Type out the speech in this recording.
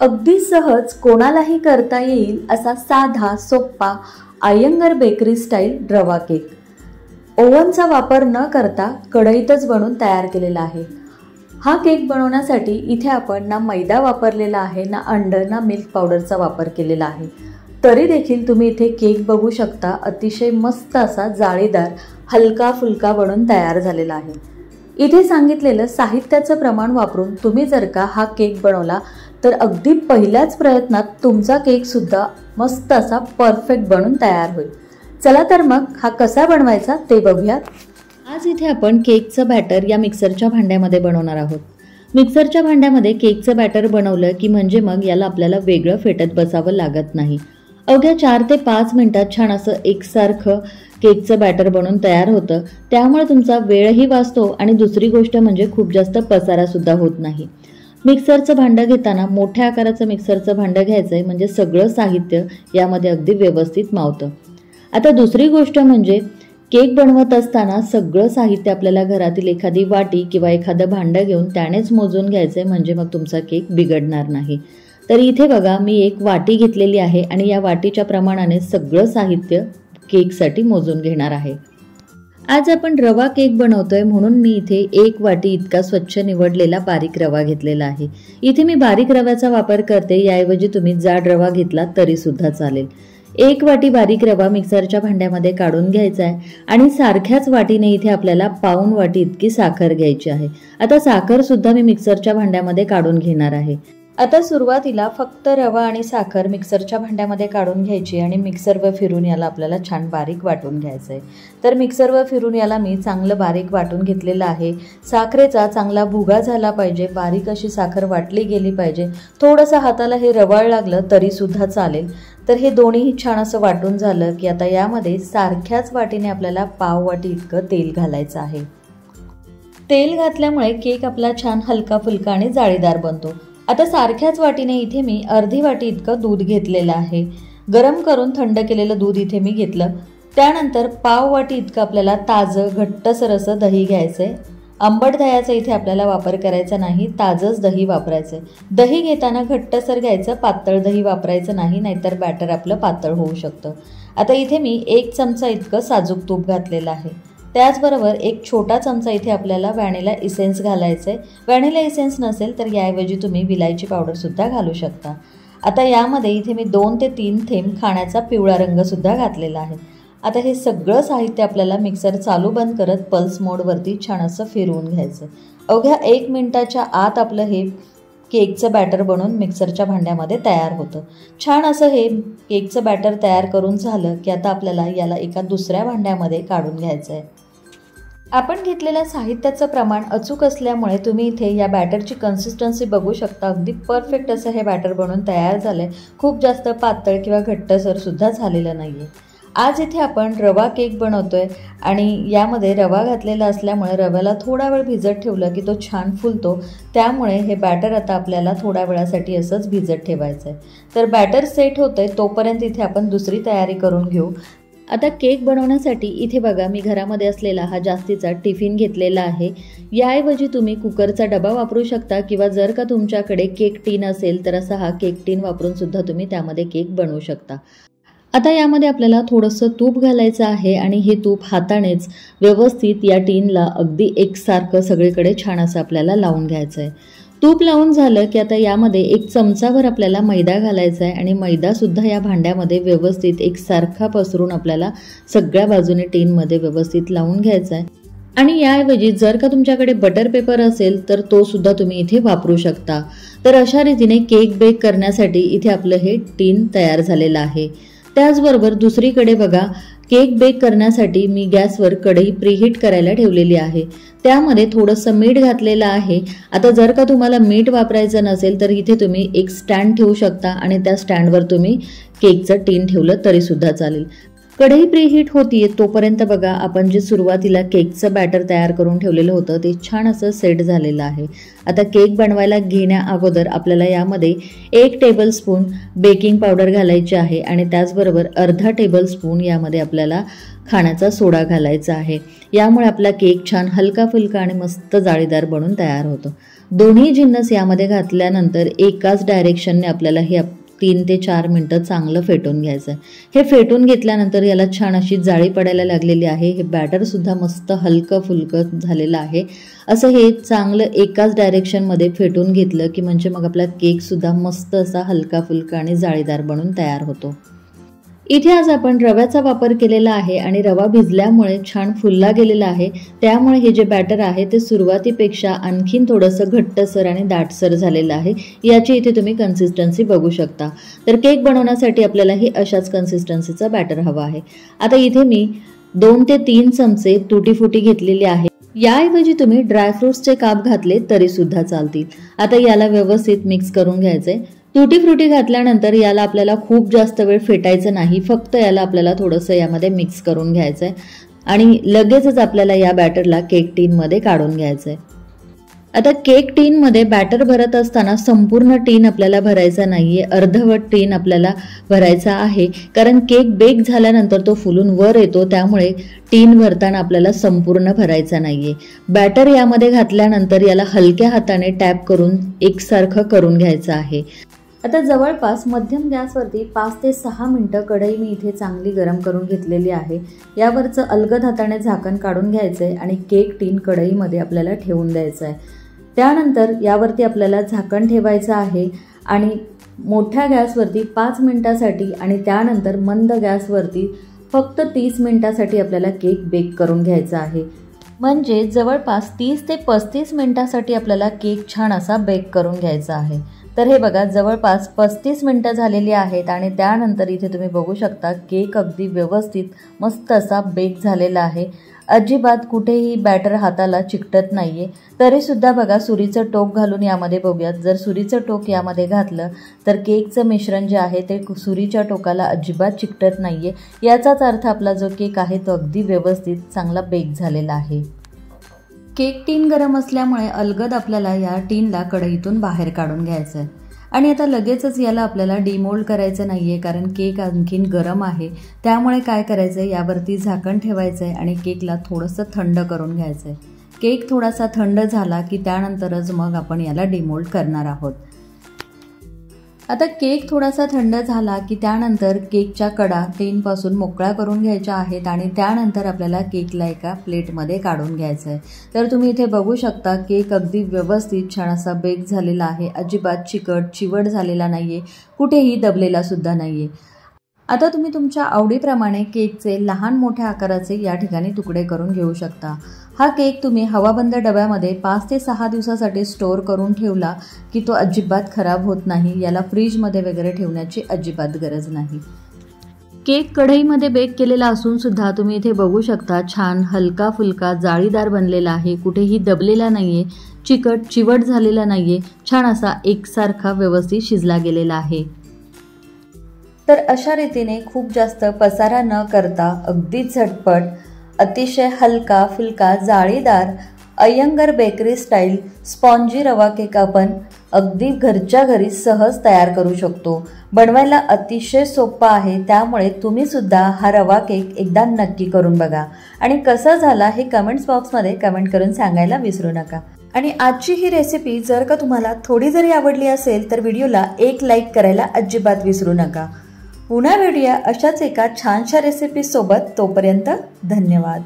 अगदी सहज कोणालाही करता येईल असा साधा सोप्पा अय्यंगार बेकरी स्टाईल रवा केक ओव्हनचा वापर न करता कढईतच बनवून तयार केलेला आहे। हा केक बनवण्यासाठी इथे आपण ना मैदा वापरलेला आहे, ना अंड, ना मिल्क पावडरचा वापर केलेला आहे। तरी देखील तुम्ही इथे केक बघू शकता, अतिशय मस्त असा जाळीदार हलका फुलका बनून तयार झालेला आहे। इथे सांगितलेलं साहित्याचं प्रमाण वापरून तुम्ही जर का हा केक बनवला तर अगदी पहिल्याच प्रयत्नात तुमचा केक सुद्धा मस्त असा परफेक्ट बनून तयार होईल। चला तर मग हा कसा बनवायचा ते बघूयात। आज इथे आपण केकचं बॅटर या मिक्सरच्या भांड्यामध्ये बनवणार आहोत। मिक्सरच्या भांड्यामध्ये केकचं बॅटर बनवलं की म्हणजे मग याला आपल्याला वेगळं फेटत बसावं लागत नाही। अवघ्या 4 ते 5 मिनिटात छान असं एकसारखं केकचं बॅटर बनवून तयार होतं। त्यामुळे तुमचा वेळही वाचतो आणि दुसरी गोष्ट म्हणजे खूप जास्त पसारा सुद्धा होत नाही। मिक्सरचं भांडं घेताना मोठ्या आकाराचं मिक्सरचं भांडं घ्यायचं आहे, म्हणजे सगळं साहित्य यामध्ये अगदी व्यवस्थित मावतं। आता दुसरी गोष्ट म्हणजे केक बनवत असताना सगळं साहित्य आपल्याला घरातील एखादी वाटी किंवा एखादं भांडं घेऊन त्यानेच मोजून घ्यायचं आहे, म्हणजे मग तुमचा केक बिघडणार नाही। तर इथे बघा मी एक वाटी घेतलेली आहे आणि या वाटीच्या प्रमाणाने सगळं साहित्य केकसाठी मोजून घेणार आहे। आज आपण रवा केक बनवतोय म्हणून मी इथे 1 वाटी इतका स्वच्छ निवडलेला बारीक रवा घेतलेला आहे। इथे मी बारीक रव्याचा वापर करते, याऐवजी तुम्ही जाड रवा घेतला तरी सुद्धा चालेल। 1 वाटी बारीक रवा मिक्सरच्या भांड्यामध्ये काढून घ्यायचा आहे आणि सारख्याच वाटीने इथे आपल्याला पाऊण वाटी इतकी साखर घ्यायची आहे। आता साखर सुद्धा मी मिक्सरच्या भांड्यामध्ये काढून घेणार आहे। आता सुरुवातीला फक्त रवा आणि साखर मिक्सरच्या भांड्यामध्ये काढून घ्यायची आणि मिक्सरवर फिरून याला आपल्याला छान बारीक वाटून घ्यायचं आहे। तर मिक्सरवर फिरून याला मी चांगलं बारीक वाटून घेतलेलं आहे। साखरेचा चांगला भुगा झाला पाहिजे, बारीक अशी साखर वाटली गेली पाहिजे। थोडंसं हाताला हे रवाळ लागलं तरी सुद्धा चालेल। तर हे दोन्हीही छान असं वाटून झालं की आता यामध्ये सारख्याच वाटीने आपल्याला पाव वाटी इतकं तेल घालायचं आहे। तेल घातल्यामुळे केक आपला छान हलका फुलका आणि जाळीदार बनतो। आता सारख्याच वाटीने इथे मी अर्धी वाटी इतकं दूध घेतलेलं आहे। गरम करून थंड केलेलं दूध इथे मी घेतलं। त्यानंतर पाव वाटी इतकं आपल्याला ताजं घट्टसर असं दही घ्यायचं आहे। आंबट दह्याचा इथे आपल्याला वापर करायचा नाही, ताजंच दही वापरायचं आहे। दही घेताना घट्टसर घ्यायचं, पातळ दही वापरायचं नाही, नाहीतर बॅटर आपलं पातळ होऊ शकतं। आता इथे मी 1 चमचा इतकं साजूक तूप घातलेलं आहे। त्याचबरोबर 1 छोटा चमचा इथे आपल्याला व्हॅनिला इसेन्स घालायचं आहे। व्हॅनिला इसेन्स नसेल तर याऐवजी तुम्ही विलायची पावडरसुद्धा घालू शकता। आता यामध्ये इथे मी 2 ते 3 थेंब खाण्याचा पिवळा रंगसुद्धा घातलेला आहे। आता हे सगळं साहित्य आपल्याला मिक्सर चालू बंद करत पल्स मोडवरती छान असं फिरवून घ्यायचं। अवघ्या 1 मिनिटाच्या आत आपलं हे केकचं बॅटर बनवून मिक्सरच्या भांड्यामध्ये तयार होतं। छान असं हे केकचं बॅटर तयार करून झालं की आता आपल्याला याला एका दुसऱ्या भांड्यामध्ये काढून घ्यायचं आहे। आपण घेतलेल्या साहित्याचं प्रमाण अचूक असल्यामुळे तुम्ही इथे या बॅटरची कन्सिस्टन्सी बघू शकता। अगदी परफेक्ट असं हे बॅटर बनवून तयार झालं आहे। खूप जास्त पातळ किंवा घट्टसरसुद्धा झालेलं नाही आहे। आज इथे आपण रवा केक बनवतोय आणि यामध्ये रवा घातलेला असल्यामुळे रव्याला थोडा वेळ भिजत ठेवलं की तो छान फुलतो। त्यामुळे हे बॅटर आता आपल्याला थोड्या वेळासाठी असंच भिजत ठेवायचं आहे। तर बॅटर सेट होतंय तोपर्यंत इथे आपण दुसरी तयारी करून घेऊ। आता केक बनवण्यासाठी इथे बघा मी घरामध्ये असलेला हा जास्तीचा टिफिन घेतलेला आहे। याऐवजी तुम्ही कुकरचा डबा वापरू शकता किंवा जर का तुमच्याकडे केक टीन असेल तर असा हा केक टीन वापरून सुद्धा तुम्ही त्यामध्ये केक बनवू शकता। आता यामध्ये आपल्याला थोडंसं तूप घालायचं आहे आणि हे तूप हातानेच व्यवस्थित या टीनला अगदी एकसारखं सगळीकडे छान असं आपल्याला लावून घ्यायचं आहे। तूप लावून झालं की आता यामध्ये 1 चमचाभर आपल्याला मैदा घालायचा आहे आणि मैदासुद्धा या भांड्यामध्ये व्यवस्थित एकसारखा पसरून आपल्याला सगळ्या बाजूने टीनमध्ये व्यवस्थित लावून घ्यायचा आहे। आणि याऐवजी जर का तुमच्याकडे बटर पेपर असेल तर तो सुद्धा तुम्ही इथे वापरू शकता। तर अशा रीतीने केक बेक करण्यासाठी इथे आपलं हे टीन तयार झालेलं आहे। त्याचबरोबर दुसरीकडे बघा केक बेक करण्यासाठी मी गॅसवर कढई प्रीहीट करायला ठेवलेली आहे। त्यामध्ये थोडंसं मीठ घातलेलं आहे। आता जर का तुम्हाला मीठ वापरायचं नसेल तर इथे तुम्ही एक स्टँड ठेवू शकता आणि त्या स्टँडवर तुम्ही केकचं टीन ठेवलं तरी सुद्धा चालेल। कढई प्रीहीट होतीये तोपर्यंत बघा आपण जे सुरुवातीला केकचं बॅटर तयार करून ठेवलेलं होतं ते छान असं सेट झालेलं आहे। आता केक बनवायला घेण्या अगोदर आपल्याला यामध्ये 1 टेबलस्पून बेकिंग पावडर घालायची आहे आणि त्याचबरोबर अर्धा टेबलस्पून यामध्ये आपल्याला खाण्याचा सोडा घालायचा आहे। यामुळे आपला केक छान हलका फुलका आणि मस्त जाळीदार बनून तयार होतो। दोन्ही जिन्नस यामध्ये घातल्यानंतर एकाच डायरेक्शनने आपल्याला हे 3 ते 4 मिनटं चांगलं फेटून घ्यायचं आहे। हे फेटून घेतल्यानंतर याला छान अशी जाळी पडायला लागलेली आहे। हे बॅटरसुद्धा मस्त हलकं फुलकं झालेलं आहे। असं हे चांगलं एकाच डायरेक्शनमध्ये फेटून घेतलं की म्हणजे मग आपला केकसुद्धा मस्त असा हलका फुलका आणि जाळीदार बनून तयार होतो। इथे आज आपण रव्याचा वापर केलेला आहे आणि रवा भिजल्यामुळे छान फुलला गेलेला आहे, त्यामुळे हे जे बॅटर आहे ते सुरुवातीपेक्षा आणखीन थोडंसं घट्टसर आणि दाटसर झालेलं आहे। याची इथे तुम्ही कन्सिस्टन्सी बघू शकता। तर केक बनवण्यासाठी आपल्याला ही अशाच कन्सिस्टन्सीचा बॅटर हवा आहे। आता इथे मी 2 ते 3 चमचे तुटी फुटी घेतलेली आहे। याऐवजी तुम्ही ड्रायफ्रुट्सचे काप घातले तरी सुद्धा चालतील। आता याला व्यवस्थित मिक्स करून घ्यायचंय। तुटी फ्रुटी घातल्यानंतर याला आपल्याला खूप जास्त वेळ फेटायचं नाही, फक्त याला आपल्याला थोडंसं यामध्ये मिक्स करून घ्यायचंय आणि लगेचच आपल्याला या बॅटरला केक टीनमध्ये काढून घ्यायचंय। आता केक टीनमध्ये बॅटर भरत असताना संपूर्ण टीन आपल्याला भरायचा नाहीये, अर्धवट टीन आपल्याला भरायचा आहे, कारण केक बेक झाल्यानंतर तो फुलून वर येतो, त्यामुळे टीन भरताना आपल्याला संपूर्ण भरायचा नाहीये। बॅटर यामध्ये घातल्यानंतर याला हलक्या हाताने टॅप करून एकसारखं करून घ्यायचं आहे। आता जवळपास मध्यम गॅसवरती 5 ते 6 मिनिटं कढई मी इथे चांगली गरम करून घेतलेली आहे। यावरचं अलगद हाताने झाकण काढून घ्यायचंय आणि केक टीन कढईमध्ये आपल्याला ठेवून द्यायचं आहे। त्यानंतर यावरती आपल्याला झाकण ठेवायचं आहे आणि मोठ्या गॅसवरती 5 मिनिटासाठी आणि त्यानंतर मंद गॅसवरती फक्त 30 मिनिटासाठी आपल्याला केक बेक करून घ्यायचा आहे। म्हणजे जवळपास 30 ते 35 मिनिटासाठी आपल्याला केक छान असा बेक करून घ्यायचा आहे। तर हे बघा जवळपास 35 मिनिटं झालेली आहेत आणि त्यानंतर इथे तुम्ही बघू शकता केक अगदी व्यवस्थित मस्त असा बेक झालेला आहे। अजिबात कुठेही बॅटर हाताला चिकटत नाहीये। तरी सुद्धा बघा सुरीचं टोक घालून यामध्ये बघूयात, जर सुरीचं टोक यामध्ये घातलं तर केकचं मिश्रण जे आहे ते सुरीच्या टोकाला अजिबात चिकटत नाहीये। याचाच अर्थ आपला जो केक आहे तो अगदी व्यवस्थित चांगला बेक झालेला आहे। केक टीन गरम असल्यामुळे अलगद आपल्याला या टीनला कढईतून बाहेर काढून घ्यायचं आहे आणि आता लगेचच याला आपल्याला डिमोल्ड करायचं नाहीये, कारण केक आणखीन गरम आहे। त्यामुळे काय करायचं आहे, यावरती झाकण ठेवायचं आहे आणि केकला थोडंसं थंड करून घ्यायचं आहे। केक थोडासा थंड झाला की त्यानंतरच मग आपण याला डिमोल्ड करणार आहोत। आता केक थोडासा थंड झाला की त्यानंतर केकच्या कडा टीनपासून मोकळ्या करून घ्यायच्या आहेत आणि त्यानंतर आपल्याला केकला एका प्लेटमध्ये काढून घ्यायचं आहे। तर तुम्ही इथे बघू शकता केक अगदी व्यवस्थित छान असा बेक झालेला आहे, अजिबात चिवट झालेला नाहीये, कुठेही दबलेला सुद्धा नाहीये। आता तुम्ही तुमच्या आवडीप्रमाणे केकचे लहान मोठ्या आकाराचे या ठिकाणी तुकडे करून घेऊ शकता। हा केक तुम्ही हवाबंद डब्यामध्ये 5 ते 6 दिवसासाठी स्टोअर करून ठेवला की तो अजिबात खराब होत नाही, याला फ्रीजमध्ये वगैरे ठेवण्याची अजिबात गरज नाही। केक कढईमध्ये बेक केलेला असून सुद्धा तुम्ही इथे बघू शकता छान हलका फुलका जाळीदार बनलेला आहे, कुठेही दबलेला नाहीये, चिवट झालेला नाहीये, छान असा एकसारखा व्यवस्थित शिजला गेलेला आहे। तर अशा रीतीने खूप जास्त पसारा न करता अगदी झटपट अतिशय हलका फुलका जाळीदार अय्यंगार बेकरी स्टाईल स्पॉन्जी रवा केक आपण अगदी घरच्या घरी सहज तयार करू शकतो। बनवायला अतिशय सोपा आहे, त्यामुळे तुम्ही सुद्धा हा रवा केक एकदा नक्की करून बघा आणि कसा झाला हे कमेंट्स बॉक्समध्ये कमेंट करून सांगायला विसरू नका। आणि आजची ही रेसिपी जर का तुम्हाला थोडी जरी आवडली असेल तर व्हिडिओला एक लाईक करायला अजिबात विसरू नका। पुन्हा भेटूया अशाच एका छानशा रेसिपी सोबत, तोपर्यंत धन्यवाद।